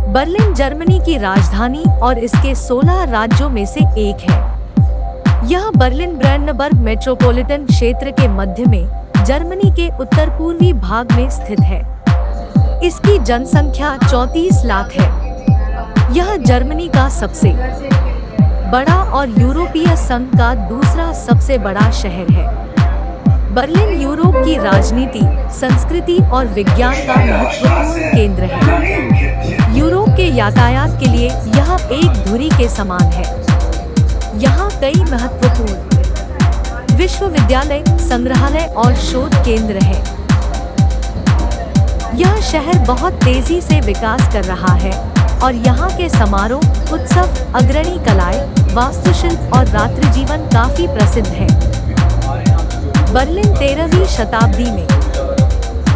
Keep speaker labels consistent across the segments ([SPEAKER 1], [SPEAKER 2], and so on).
[SPEAKER 1] Berlin Germany की राजधानी और इसके 16 राज्यों में से एक है। यह बर्लिन ब्रांडनबर्ग मेट्रोपॉलिटन क्षेत्र के मध्य में जर्मनी के उत्तर पूर्वी भाग में स्थित है। इसकी जनसंख्या 34 लाख है। यह जर्मनी का सबसे बड़ा और यूरोपीय संघ का दूसरा सबसे बड़ा शहर है। बर्लिन यूरोप की राजनीति, संस्कृति और विज्ञान का महत्वपूर्ण केंद्र है। यूरोप के यातायात के लिए यह एक धुरी के समान है। यहाँ कई महत्वपूर्ण विश्वविद्यालय, संग्रहालय और शोध केंद्र हैं। यह शहर बहुत तेजी से विकास कर रहा है और यहाँ के समारोह, उत्सव, अग्रणी कलाएं, वास्तुशिल्प और रात्रि जीवन काफी प्रसिद्ध है। बर्लिन 13वीं शताब्दी में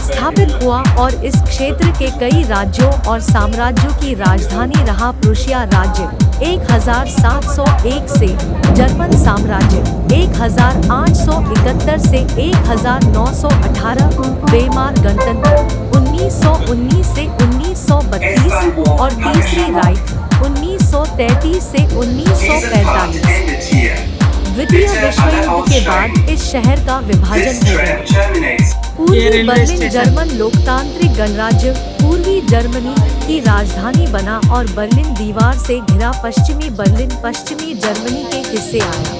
[SPEAKER 1] स्थापित हुआ और इस क्षेत्र के कई राज्यों और साम्राज्यों की राजधानी रहा। प्रूशिया राज्य 1701 से, जर्मन साम्राज्य 1871 से 1918, वेमार गणतंत्र 1919 से 1932 और तीसरी राइख 1933 से 1945। द्वितीय विश्व युद्ध के बाद इस शहर का विभाजन हो गया। पूर्वी बर्लिन जर्मन लोकतांत्रिक गणराज्य पूर्वी जर्मनी की राजधानी बना और बर्लिन दीवार से घिरा पश्चिमी बर्लिन पश्चिमी जर्मनी के हिस्से आया।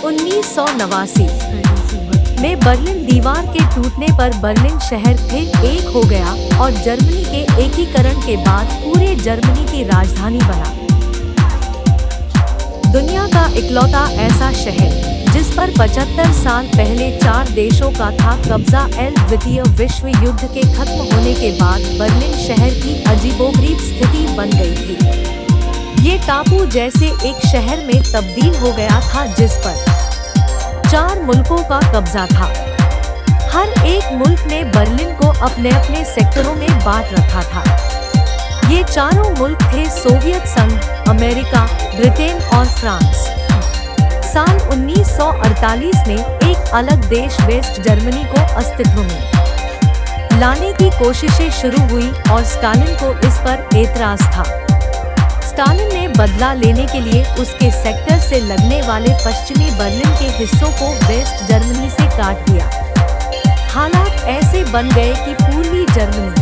[SPEAKER 1] 1989 में बर्लिन दीवार के टूटने पर बर्लिन शहर फिर एक हो गया और जर्मनी के एकीकरण के बाद पूरे जर्मनी की राजधानी बना। दुनिया का इकलौता ऐसा शहर जिस पर 75 साल पहले 4 देशों का था कब्जा। द्वितीय विश्व युद्ध के खत्म होने के बाद बर्लिन शहर की अजीबोगरीब स्थिति बन गई थी। ये टापू जैसे एक शहर में तब्दील हो गया था जिस पर 4 मुल्कों का कब्जा था। हर एक मुल्क ने बर्लिन को अपने अपने सेक्टरों में बांट रखा था। ये चारों मुल्क थे सोवियत संघ, अमेरिका, ब्रिटेन और फ्रांस। साल 1948 में एक अलग देश वेस्ट जर्मनी को अस्तित्व में लाने की कोशिशें शुरू हुई और स्टालिन को इस पर एतराज था। स्टालिन ने बदला लेने के लिए उसके सेक्टर से लगने वाले पश्चिमी बर्लिन के हिस्सों को वेस्ट जर्मनी से काट दिया। हालात ऐसे बन गए कि पूर्वी जर्मनी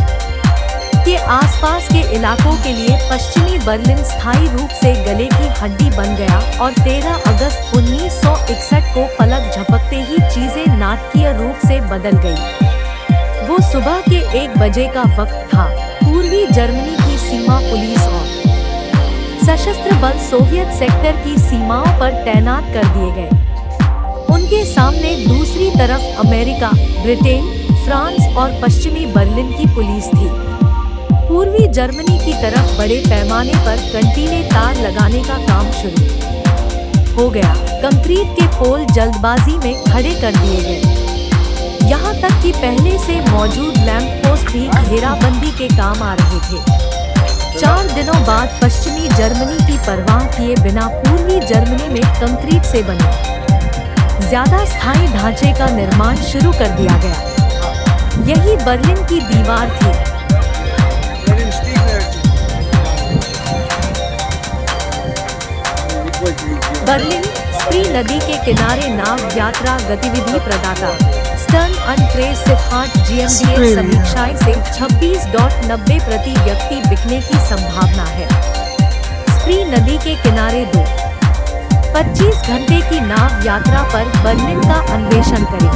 [SPEAKER 1] के आसपास के इलाकों के लिए पश्चिमी बर्लिन स्थायी रूप से गले की हड्डी बन गया और 13 अगस्त 1961 को पलक झपकते ही चीजें नाटकीय रूप से बदल गई। वो सुबह के 1 बजे का वक्त था। पूर्वी जर्मनी की सीमा पुलिस और सशस्त्र बल सोवियत सेक्टर की सीमाओं पर तैनात कर दिए गए। उनके सामने दूसरी तरफ अमेरिका, ब्रिटेन, फ्रांस और पश्चिमी बर्लिन की पुलिस थी। पूर्वी जर्मनी की तरफ बड़े पैमाने पर कंटीले तार लगाने का काम शुरू हो गया। कंक्रीट के पोल जल्दबाजी में खड़े कर दिए गए। यहाँ तक कि पहले से मौजूद लैंप पोस्ट भी घेराबंदी के काम आ रहे थे। 4 दिनों बाद पश्चिमी जर्मनी की परवाह किए बिना पूर्वी जर्मनी में कंक्रीट से बने ज्यादा स्थायी ढांचे का निर्माण शुरू कर दिया गया। यही बर्लिन की दीवार थी। बर्लिन स्प्री नदी के किनारे नाव यात्रा गतिविधि प्रदाता स्टर्न अनट्रेसिफार्ट GmbH समीक्षाएं से 26.90 प्रति व्यक्ति बिकने की संभावना है। स्प्री नदी के किनारे 25 घंटे की नाव यात्रा पर बर्लिन का अन्वेषण करें।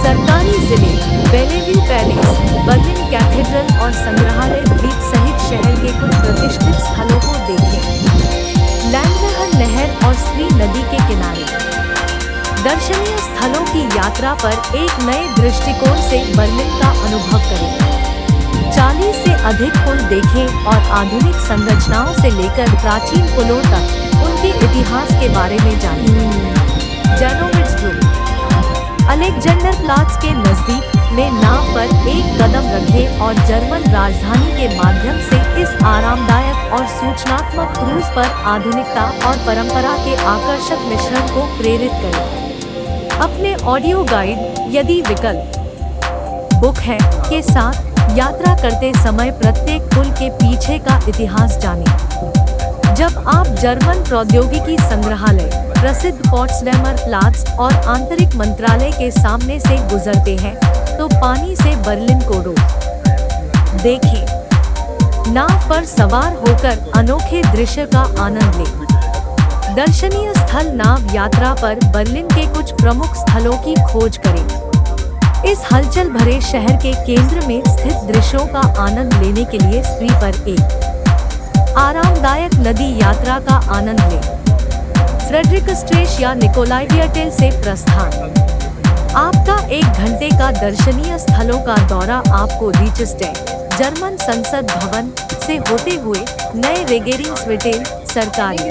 [SPEAKER 1] सरकारी जिले, बेलेव्यू पैलेस, बर्लिन कैथेड्रल और संग्रहालय द्वीप सहित शहर के कुछ प्रतिष्ठित स्थलों को देखें। लैंडनहर नहर और स्प्री नदी के किनारे दर्शनीय स्थलों की यात्रा पर एक नए दृष्टिकोण से बर्लिन का अनुभव करें। 40 से अधिक पुल देखें और आधुनिक संरचनाओं से लेकर प्राचीन पुलों तक उनके इतिहास के बारे में जानें। जानोविट्ज अलेक्जेंडर प्लाट्स के नजदीक में नाव पर एक कदम रखें और जर्मन राजधानी के माध्यम से इस आरामदायक और सूचनात्मक क्रूज पर आधुनिकता और परंपरा के आकर्षक मिश्रण को प्रेरित करें। अपने ऑडियो गाइड, यदि विकल्प बुक है, के साथ यात्रा करते समय प्रत्येक पुल के पीछे का इतिहास जानें। जब आप जर्मन प्रौद्योगिकी संग्रहालय, प्रसिद्ध पोट्सडेमर प्लाट्स और आंतरिक मंत्रालय के सामने से गुजरते हैं तो पानी से बर्लिन को देखें। नाव पर सवार होकर अनोखे दृश्य का आनंद लें। दर्शनीय स्थल नाव यात्रा पर बर्लिन के कुछ प्रमुख स्थलों की खोज करें। इस हलचल भरे शहर के केंद्र में स्थित दृश्यों का आनंद लेने के लिए स्प्री पर एक आरामदायक नदी यात्रा का आनंद लें। फ्रेडरिकस्ट्रेश या निकोलाइवियर्टेल से प्रस्थान। आपका 1 घंटे का दर्शनीय स्थलों का दौरा आपको रीचस्टेड, जर्मन संसद भवन से होते हुए नए रेगेरिंग्सवेटेल सरकारी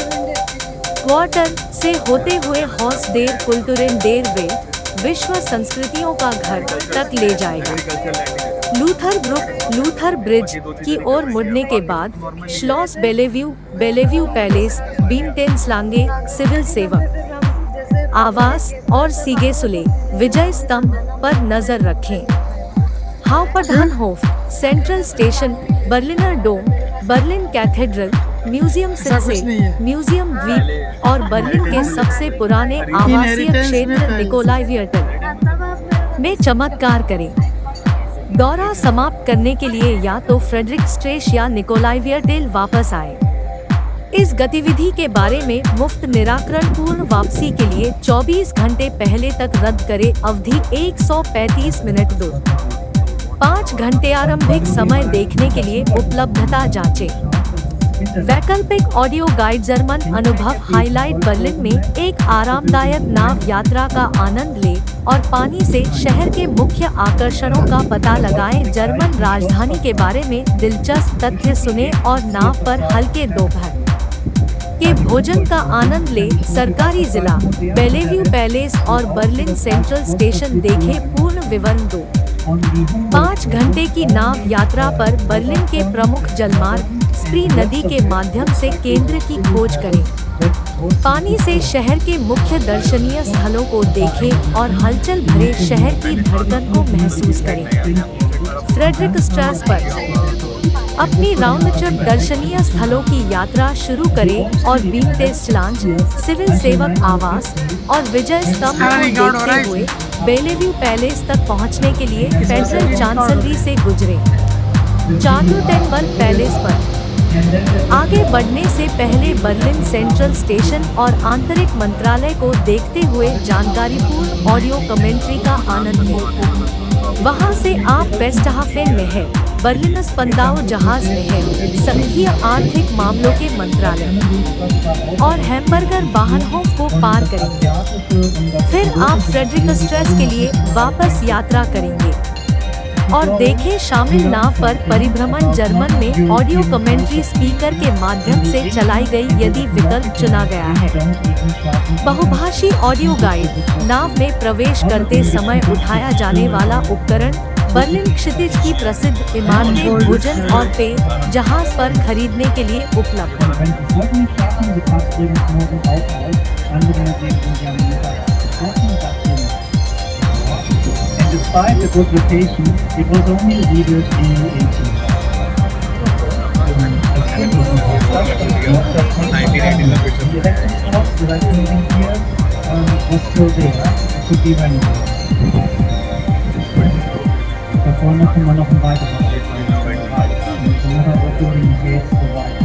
[SPEAKER 1] क्वार्टर से होते हुए हॉस देर कुल्टुरेन देर वेल्ट विश्व संस्कृतियों का घर तक ले जाएगा। लूथर ब्रिज की ओर मुड़ने के बाद श्लॉस बेलेव्यू पैलेस, बीमटेंसलांगे सिविल सेवक आवास और सीगेसुले विजय स्तंभ पर नजर रखें। हाउपटहनहोफ, सेंट्रल स्टेशन, बर्लिनर डोम, बर्लिन कैथेड्रल, म्यूजियम सिल्से, म्यूजियम द्वीप और बर्लिन के सबसे पुराने आवासीय क्षेत्र निकोलाइवियर्टेल में चमत्कार करें। दौरा समाप्त करने के लिए या तो फ्रेडरिकस्ट्रेश या निकोलाइवियर्टेल वापस आए। इस गतिविधि के बारे में मुफ्त निराकरण पूर्ण वापसी के लिए 24 घंटे पहले तक रद्द करें। अवधि 135 मिनट 5 घंटे आरंभिक समय देखने के लिए उपलब्धता जांचें। वैकल्पिक ऑडियो गाइड जर्मन अनुभव हाईलाइट बर्लिन में एक आरामदायक नाव यात्रा का आनंद लें और पानी से शहर के मुख्य आकर्षणों का पता लगाएं। जर्मन राजधानी के बारे में दिलचस्प तथ्य सुने और नाव पर हल्के दोपहर के भोजन का आनंद ले। सरकारी जिला, बेलेव्यू पैलेस और बर्लिन सेंट्रल स्टेशन देखें। पूर्ण विवरण 5 घंटे की नाव यात्रा पर बर्लिन के प्रमुख जलमार्ग स्प्री नदी के माध्यम से केंद्र की खोज करें। पानी से शहर के मुख्य दर्शनीय स्थलों को देखें और हलचल भरे शहर की धड़कन को महसूस करें। फ्रेडरिकस्ट्रास पर अपनी राउंड ट्रिप दर्शनीय स्थलों की यात्रा शुरू करें और बीमटेंसलांग सिविल सेवक आवास और विजय स्तंभ को देखते हुए बेलेव्यू पैलेस तक पहुंचने के लिए फेडरल चांसलरी से गुजरें। चार्लोटेनबर्ग पैलेस पर आगे बढ़ने से पहले बर्लिन सेंट्रल स्टेशन और आंतरिक मंत्रालय को देखते हुए जानकारीपूर्ण ऑडियो कमेंट्री का आनंद लें। वहां से आप वेस्टहाफेन में है, बर्लिन स्पंदाउ जहाज में है, संघीय आर्थिक मामलों के मंत्रालय और हैम्बर्गर बाहनहोफ को पार करेंगे। फिर आप फ्रेडरिकस्ट्रेस के लिए वापस यात्रा करेंगे और देखें शामिल नाव पर परिभ्रमण जर्मन में ऑडियो कमेंट्री स्पीकर के माध्यम से चलाई गई यदि विकल्प चुना गया है। बहुभाषी ऑडियो गाइड नाव में प्रवेश करते समय उठाया जाने वाला उपकरण बर्लिन क्षितिज की प्रसिद्ध इमारतें भोजन और पेय जहाज पर खरीदने के लिए उपलब्ध
[SPEAKER 2] Despite the good location, it was only rebuilt in the 18th. The electric house that I using here was still there. It could be renovated. Da vorne können wir noch ein weiteres Building hier jetzt so weit.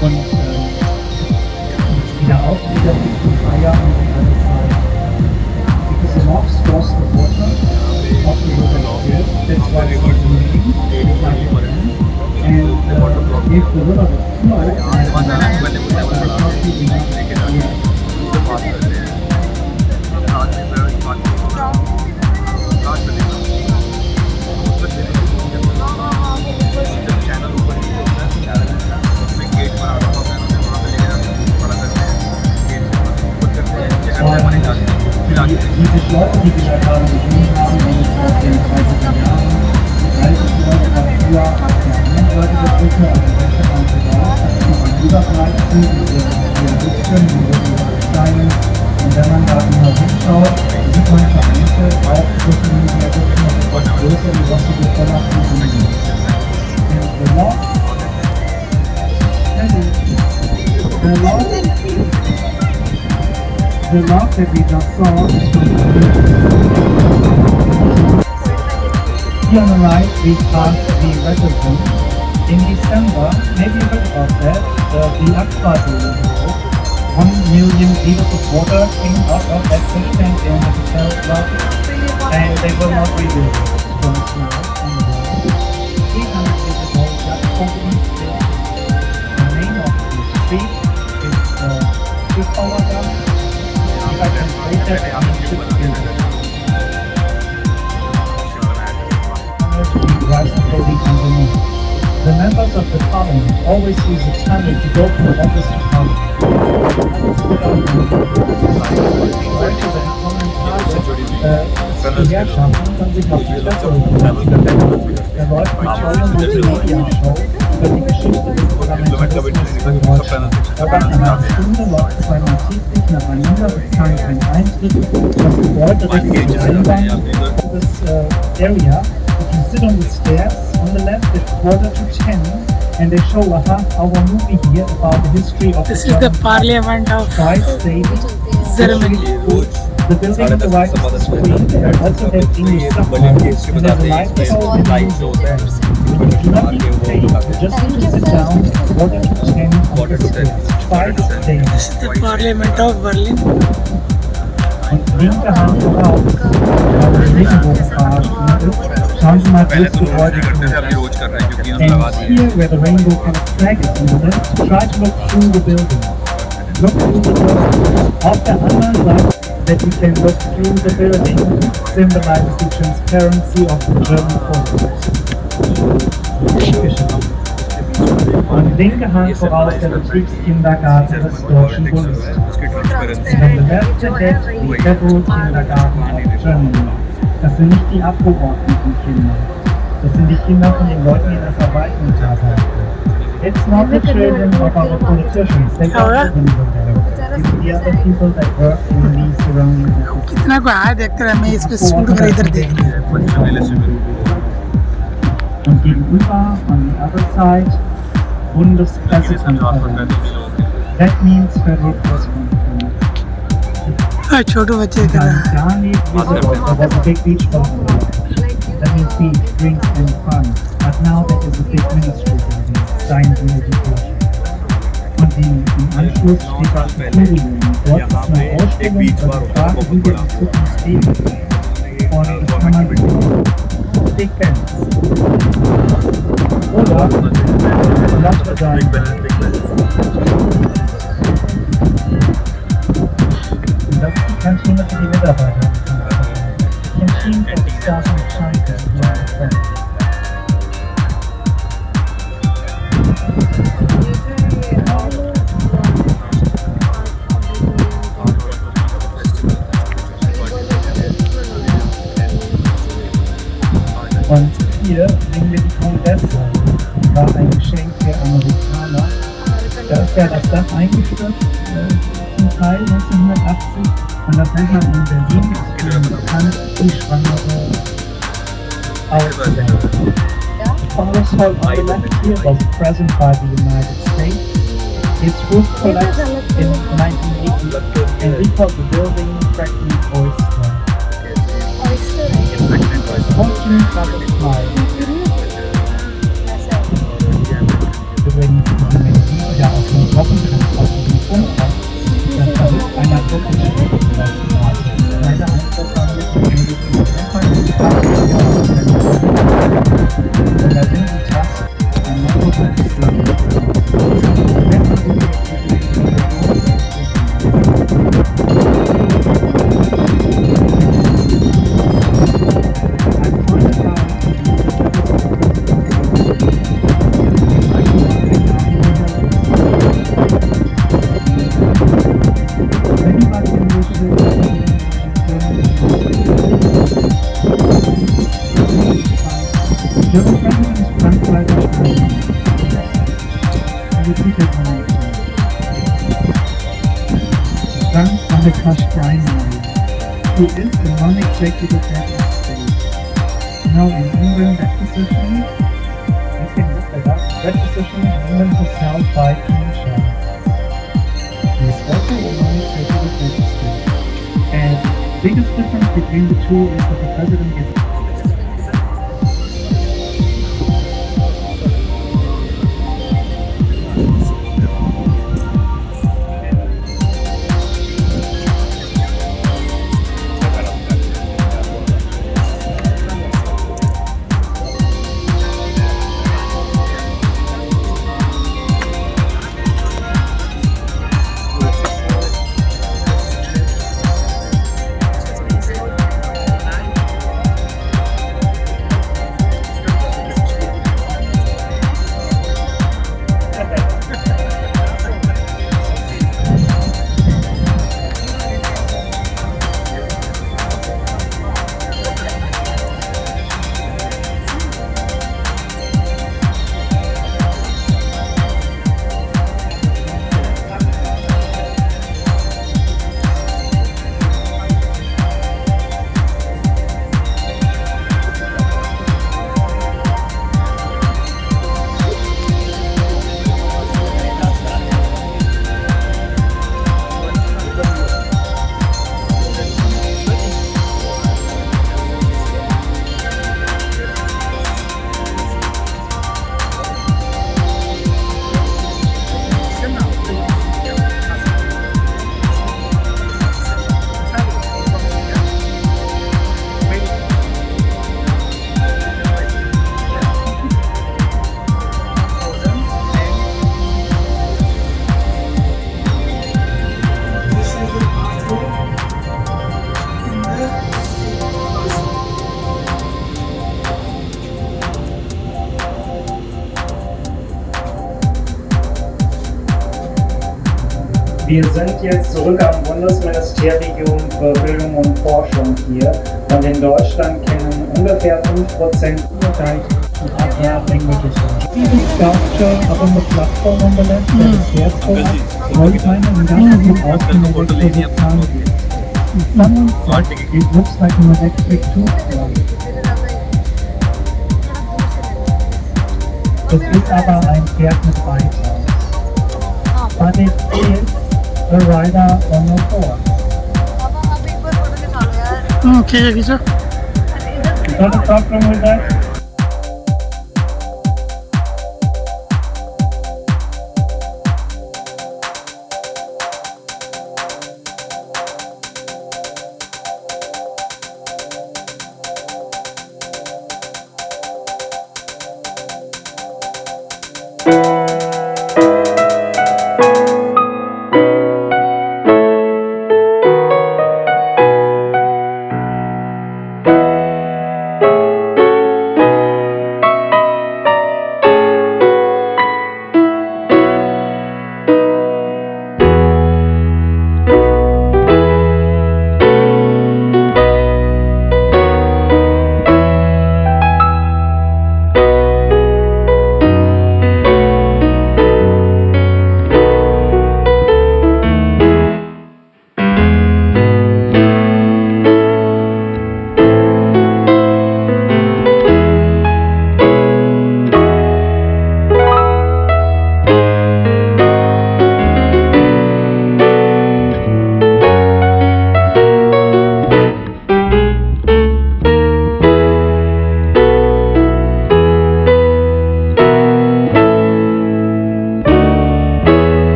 [SPEAKER 2] Und wieder auf, wieder ein paar Jahre und alles Zeit. Because the rocks cross the water of the river here, that's why it's moving, it's like that. And if the river would flow, diese Leute, die wir gerade gesehen haben, in den 30er Jahren, die 30 Leute waren früher auf der anderen Seite der Brücke, also rechts und raus, noch an Überbleibseln, diese Rücken, diese Steine, Und wenn man da immer hinschaut, sieht man vereinzelt auch Social Media wirklich noch etwas größer, wie was sie voller angeht. The log that we just saw is from here on the right we passed the reservoir. In December, maybe you heard about that, the Aqua Rainbow, 1 million liters of water came out of that fish tank in the hotel lobby, and they were not rebuilt from the snow on the wall. 300 years ago, that opened the name of the street is Schiffbauer. If I translate that, it means shipbuilder. The drives the building underneath. The members of the parliament always use a tunnel to go from office to parliament. Leute, wenn Kommentare Gewerkschaften können sich auf die Stadtpolitik. Da läuft eine tolle Multimedia-Show über die Geschichte des Parlamentarismus in Deutschland. Dabei einer Stunde läuft zweimal täglich nacheinander, bezahlen keinen Eintritt. Das Gebäude direkt am Eingang this area. You can sit on the stairs. On the left it's 9:45 and they show a half-hour movie here about the history of
[SPEAKER 3] This is the Parliament of
[SPEAKER 2] Tri-State
[SPEAKER 3] Germany.
[SPEAKER 2] The building on the right is the screen. Also has English subtitles and there's a live show in music. You do not need to pay. You just need to sit down, 9:45 on the stairs. Tri-State.
[SPEAKER 3] This is the Parliament of Berlin.
[SPEAKER 2] Und linke Hand voraus, da der Regenbogenfarben ist, schauen Sie mal durchs Gebäude durch. And here where the rainbow kind of flag is in the left, try to look through the building. Look through the building. Auf der anderen Seite, that you can look through the building, symbolizes the transparency of the German Volkswirtschaft. Und linke Hand voraus der Betriebskindergarten des Deutschen Bundes. On the left ahead, the Federal Kindergarten of Germany. Das sind nicht die Abgeordnetenkinder. Das sind die Kinder von den Leuten, die in der Verwaltung arbeiten. It's not the children of our politicians. They don't live in there. It's the other people that work in these surrounding offices.
[SPEAKER 3] कितना को आया देखते रहे मैं इसको shoot कर इधर देख
[SPEAKER 2] Und gegenüber, on the other side, Bundespressekonferenz. That means Federal Press Conference.
[SPEAKER 3] रहे छोटे बच्चे कर रहे हैं
[SPEAKER 2] Garni visible, there was a big beach ball. That means beach, drinks and fun. But now there is a big ministry building, science and education. Und im Anschluss steht das Kulturunion. Dort ist eine Ausstellung über die Frage, wie wir in Zukunft leben. Und das kann man Big Bands. Oder, lass mal sagen, das ist die Kantine für die Mitarbeiter. Canteen for the staff and China. Und hier sehen wir die Kongresse. War ein Geschenk der Amerikaner. Da ist ja das Dach eingestürzt, zum Teil 1980. Und das nennt man in Berlin, bekannt, die schwangere Auswelt. The Congress Hall on the left here was present by the United States. Its roof collapsed in 1980 and recalled the building fragment oyster. Fortune Club Smile. Übrigens, wenn Sie ja auf dem Wochentransport in den Punkt kommt, dann versucht einer wirklich leider einfach und da sind die Tasten ein Frank and Akash Primary, who is the non-executive head of state. Now in England, that position, you can look that up, that position in England is held by King Charles. He is also a non-executive head of state. And the biggest difference between the two is that the president is Wir sind jetzt zurück am Bundesministerium für Bildung und Forschung hier und in Deutschland kennen ungefähr 5% other languages. Diese Sculpture up on the platform on the left, that is there for us. Goldmine und ganz gut ausgemeldet. Someone said it looks like an electric toothbrush. Es ist aber ein Pferd mit Beifahrer. But it is a rider on a horse.
[SPEAKER 3] ठीक है खींचो
[SPEAKER 2] Is that a problem with that?